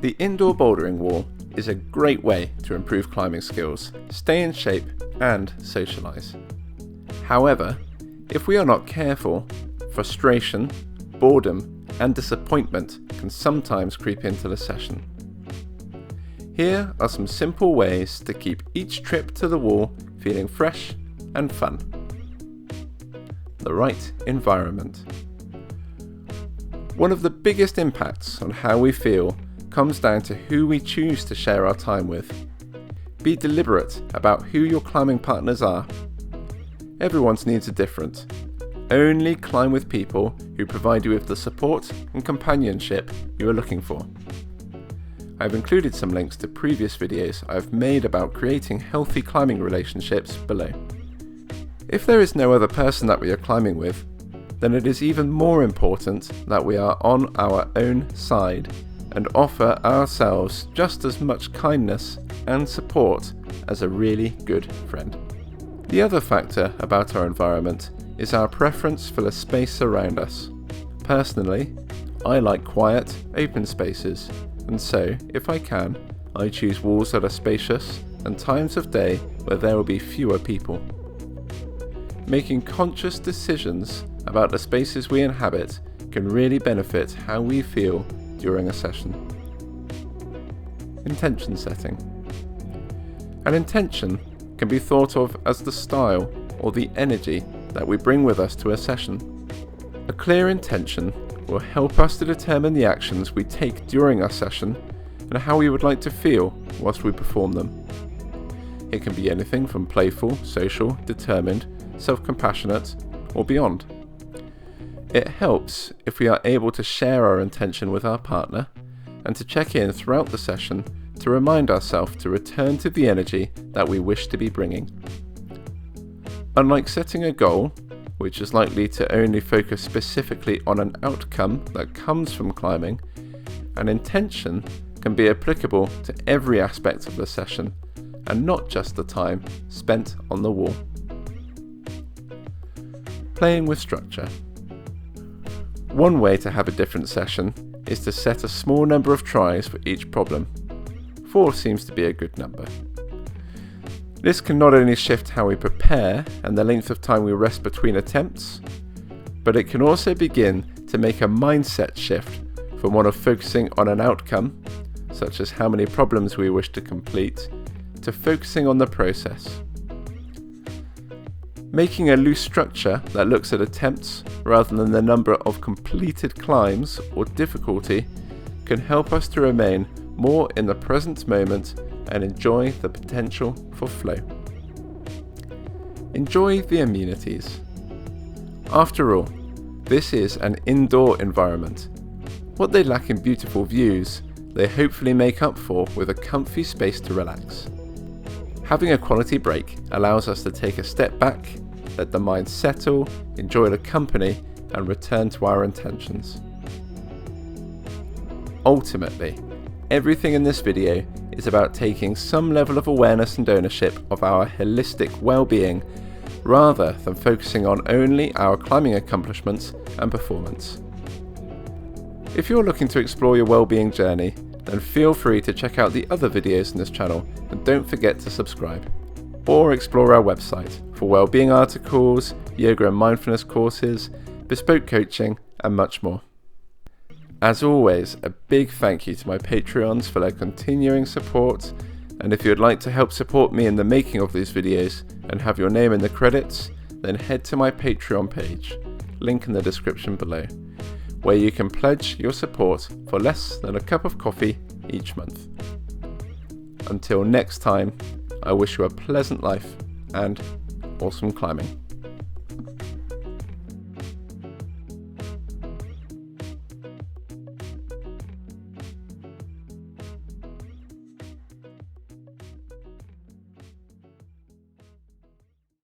The indoor bouldering wall is a great way to improve climbing skills, stay in shape and socialise. However, if we are not careful, frustration, boredom and disappointment can sometimes creep into the session. Here are some simple ways to keep each trip to the wall feeling fresh and fun. The right environment. One of the biggest impacts on how we feel comes down to who we choose to share our time with. Be deliberate about who your climbing partners are. Everyone's needs are different. Only climb with people who provide you with the support and companionship you are looking for. I've included some links to previous videos I've made about creating healthy climbing relationships below. If there is no other person that we are climbing with, then it is even more important that we are on our own side and offer ourselves just as much kindness and support as a really good friend. The other factor about our environment is our preference for the space around us. Personally, I like quiet, open spaces, and so, if I can, I choose walls that are spacious and times of day where there will be fewer people. Making conscious decisions about the spaces we inhabit can really benefit how we feel during a session. Intention setting. An intention can be thought of as the style or the energy that we bring with us to a session. A clear intention will help us to determine the actions we take during our session and how we would like to feel whilst we perform them. It can be anything from playful, social, determined, self-compassionate, or beyond. It helps if we are able to share our intention with our partner and to check in throughout the session to remind ourselves to return to the energy that we wish to be bringing. Unlike setting a goal, which is likely to only focus specifically on an outcome that comes from climbing, an intention can be applicable to every aspect of the session and not just the time spent on the wall. Playing with structure. One way to have a different session is to set a small number of tries for each problem. 4 seems to be a good number. This can not only shift how we prepare and the length of time we rest between attempts, but it can also begin to make a mindset shift from one of focusing on an outcome, such as how many problems we wish to complete, to focusing on the process. Making a loose structure that looks at attempts rather than the number of completed climbs or difficulty can help us to remain more in the present moment and enjoy the potential for flow. Enjoy the amenities. After all, this is an indoor environment. What they lack in beautiful views, they hopefully make up for with a comfy space to relax. Having a quality break allows us to take a step back, let the mind settle, enjoy the company, and return to our intentions. Ultimately, everything in this video is about taking some level of awareness and ownership of our holistic well-being, rather than focusing on only our climbing accomplishments and performance. If you're looking to explore your well-being journey, then feel free to check out the other videos in this channel and don't forget to subscribe. Or explore our website for well-being articles, yoga and mindfulness courses, bespoke coaching and much more. As always, a big thank you to my Patreons for their continuing support, and if you'd like to help support me in the making of these videos and have your name in the credits, then head to my Patreon page, link in the description below, where you can pledge your support for less than a cup of coffee each month. Until next time, I wish you a pleasant life and awesome climbing.